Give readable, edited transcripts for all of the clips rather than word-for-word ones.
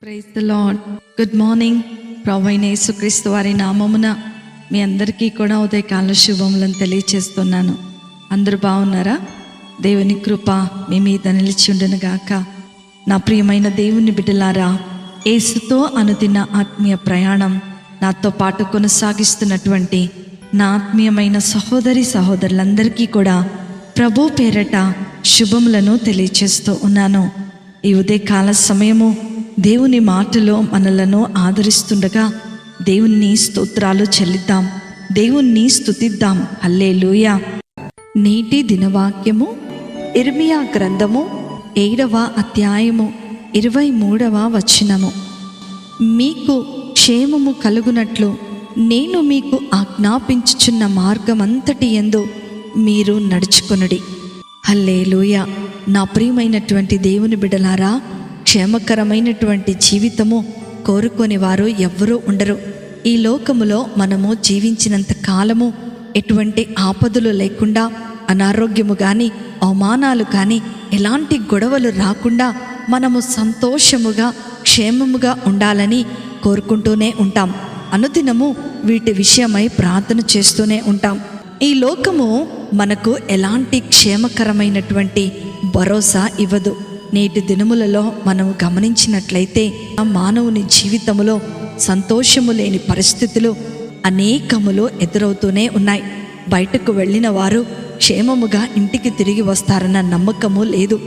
Praise the lord. Good morning. ప్రభువైన యేసుక్రీస్తు వారి నామమున మీ అందరికీ కూడా ఉదయకాల శుభములను తెలియచేస్తున్నాను. అందరూ బాగున్నారా? దేవుని కృప మీ మీద నిలిచి ఉండును గాక. నా ప్రియమైన దేవుని బిడ్డలారా, యేసుతో అనుదిన ఆత్మీయ ప్రయాణం నాతో పాటు కొనసాగిస్తున్నటువంటి నా ఆత్మీయమైన సహోదరులందరికీ కూడా ప్రభు పేరట శుభములను తెలియచేస్తూ ఉన్నాను. ఈ ఉదయకాల సమయము దేవుని మాటలో మనలను ఆదరిస్తుండగా దేవుని స్తోత్రాలు చెల్లిద్దాం, దేవుణ్ణి స్తుతిద్దాం. హల్లెలూయా. నేటి దినవాక్యము ఇర్మియా గ్రంథము 7వ అధ్యాయము 23వ వచనము. మీకు క్షేమము కలుగునట్లు నేను మీకు ఆజ్ఞాపించుచున్న మార్గమంతటి యందు మీరు నడుచుకొనుడి. హల్లెలూయా. నా ప్రియమైనటువంటి దేవుని బిడ్డలారా, క్షేమకరమైనటువంటి జీవితము కోరుకొని వారు ఎవ్వరూ ఉండరు. ఈ లోకములో మనము జీవించినంత కాలము ఎటువంటి ఆపదలు లేకుండా, అనారోగ్యము కానీ అవమానాలు కానీ ఎలాంటి గొడవలు రాకుండా మనము సంతోషముగా క్షేమముగా ఉండాలని కోరుకుంటూనే ఉంటాం. అనుదినము వీటి విషయమై ప్రార్థన చేస్తూనే ఉంటాం. ఈ లోకము మనకు ఎలాంటి క్షేమకరమైనటువంటి భరోసా ఇవ్వదు. నేటి దినములలో మనం గమనించినట్లయితే మానవుని జీవితములో సంతోషము లేని పరిస్థితులు అనేకములు ఎదురవుతూనే ఉన్నాయి. బయటకు వెళ్ళిన వారు క్షేమముగా ఇంటికి తిరిగి వస్తారన్న నమ్మకము లేదు.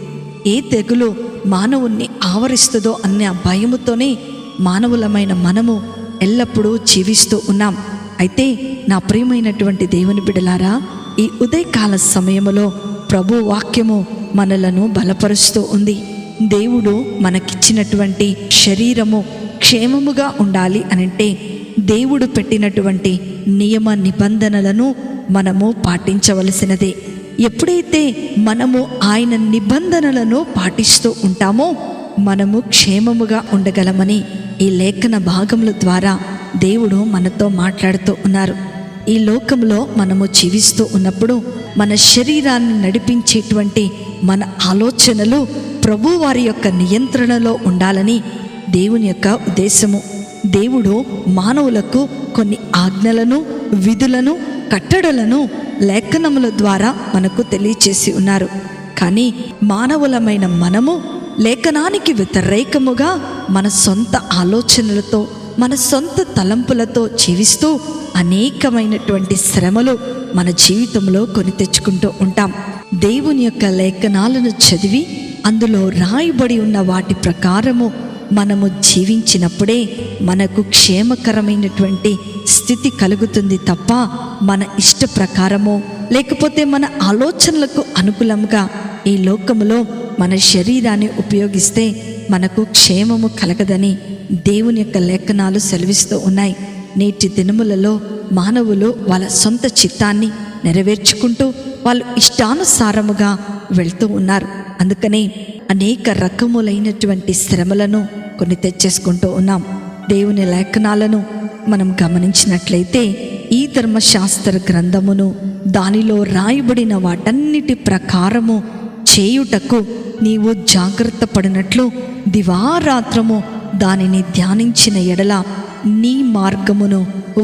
ఏ తెగులు మానవుణ్ణి ఆవరిస్తుందో అన్న భయముతోనే మానవులమైన మనము ఎల్లప్పుడూ జీవిస్తూ ఉన్నాం. అయితే నా ప్రియమైనటువంటి దేవుని బిడ్డలారా, ఈ ఉదయకాల సమయములో ప్రభు వాక్యము మనలను బలపరుస్తూ ఉంది. దేవుడు మనకిచ్చినటువంటి శరీరము క్షేమముగా ఉండాలి అనంటే దేవుడు పెట్టినటువంటి నియమ నిబంధనలను మనము పాటించవలసినదే. ఎప్పుడైతే మనము ఆయన నిబంధనలను పాటిస్తూ ఉంటామో మనము క్షేమముగా ఉండగలమని ఈ లేఖన భాగముల ద్వారా దేవుడు మనతో మాట్లాడుతూ ఉన్నారు. ఈ లోకంలో మనము జీవిస్తూ ఉన్నప్పుడు మన శరీరాన్ని నడిపించేటువంటి మన ఆలోచనలు ప్రభు వారి యొక్క నియంత్రణలో ఉండాలని దేవుని యొక్క ఉద్దేశము. దేవుడు మానవులకు కొన్ని ఆజ్ఞలను, విధులను, కట్టడలను లేఖనముల ద్వారా మనకు తెలియచేసి ఉన్నారు. కానీ మానవులమైన మనము లేఖనానికి వ్యతిరేకముగా మన సొంత ఆలోచనలతో, మన సొంత తలంపులతో జీవిస్తూ అనేకమైనటువంటి శ్రమలు మన జీవితంలో కొని తెచ్చుకుంటూ ఉంటాం. దేవుని యొక్క లేఖనాలను చదివి అందులో రాయబడి ఉన్న వాటి ప్రకారము మనము జీవించినప్పుడే మనకు క్షేమకరమైనటువంటి స్థితి కలుగుతుంది తప్ప మన ఇష్ట ప్రకారము లేకపోతే మన ఆలోచనలకు అనుకూలంగా ఈ లోకములో మన శరీరాన్ని ఉపయోగిస్తే మనకు క్షేమము కలగదని దేవుని యొక్క లేఖనాలు సెలవిస్తూ ఉన్నాయి. నేటి దినములలో మానవులు వాళ్ళ సొంత చిత్తాన్ని నెరవేర్చుకుంటూ వాళ్ళు ఇష్టానుసారముగా వెళ్తూ ఉన్నారు. అందుకనే అనేక రకములైనటువంటి శ్రమలను కొన్ని తెచ్చేసుకుంటూ ఉన్నాం. దేవుని లేఖనాలను మనం గమనించినట్లయితే ఈ ధర్మశాస్త్ర గ్రంథమును దానిలో రాయబడిన వాటన్నిటి ప్రకారము చేయుటకు నీవు జాగ్రత్త పడినట్లు దివారాత్రము దానిని ధ్యానించిన ఎడల నీ మార్గమును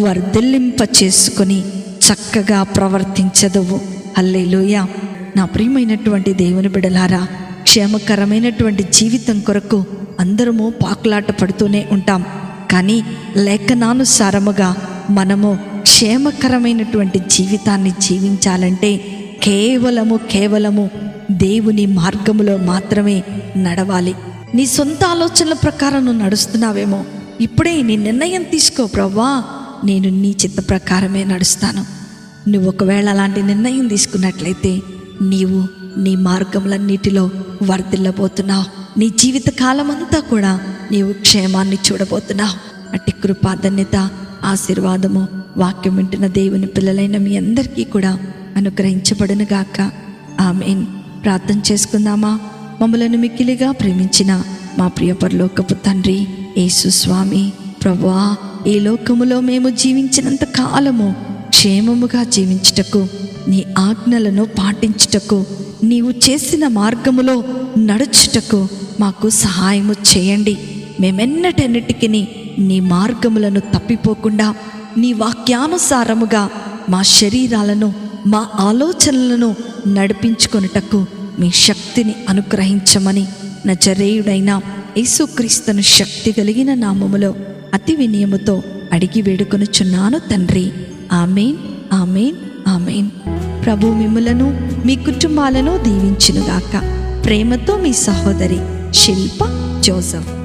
వర్ధిల్లింప చేసుకొని చక్కగా ప్రవర్తించదువు. హల్లెలూయా. నా ప్రియమైనటువంటి దేవుని బిడ్డలారా, క్షేమకరమైనటువంటి జీవితం కొరకు అందరము పాకులాట పడుతూనే ఉంటాం. కానీ లేఖనానుసారముగా మనము క్షేమకరమైనటువంటి జీవితాన్ని జీవించాలంటే కేవలము దేవుని మార్గములో మాత్రమే నడవాలి. నీ సొంత ఆలోచనల ప్రకారం నువ్వు నడుస్తున్నావేమో, ఇప్పుడే నీ నిర్ణయం తీసుకో. ప్రభువా, నేను నీ చిత్త ప్రకారమే నడుస్తాను. నువ్వు ఒకవేళ అలాంటి నిర్ణయం తీసుకున్నట్లయితే నీవు నీ మార్గములన్నిటిలో వర్ధిల్లబోతున్నావు. నీ జీవిత కాలం అంతా కూడా నీవు క్షేమాన్ని చూడబోతున్నావు. అట్టి కృపాధన్యత, ఆశీర్వాదము వాక్యం వింటున్న దేవుని పిల్లలైన మీ అందరికీ కూడా అనుగ్రహించబడును గాక. ఆమేన్. ప్రార్థన చేసుకుందామా? మమ్మలను మిక్కిలిగా ప్రేమించిన మా ప్రియ పరలోకపు తండ్రి యేసు స్వామి, ప్రభువా, ఈ లోకములో మేము జీవించినంత కాలము క్షేమముగా జీవించుటకు, నీ ఆజ్ఞలను పాటించుటకు, నీవు చేసిన మార్గములో నడుచుటకు మాకు సహాయము చేయండి. మేమెన్నటెన్నిటికి నీ మార్గములను తప్పిపోకుండా నీ వాక్యానుసారముగా మా శరీరాలను మా ఆలోచనలను నడిపించుకొనుటకు మీ శక్తిని అనుగ్రహించమని నజరేయుడైన యేసుక్రీస్తును శక్తి కలిగిన నామములో అతి వినయముతో అడిగి వేడుకొనుచున్నాను తండ్రి. ఆమేన్, ఆమేన్, ఆమేన్. ప్రభు మిమ్ములను మీ కుటుంబాలను దీవించునుగాక. ప్రేమతో మీ సహోదరి శిల్ప జోసెఫ్.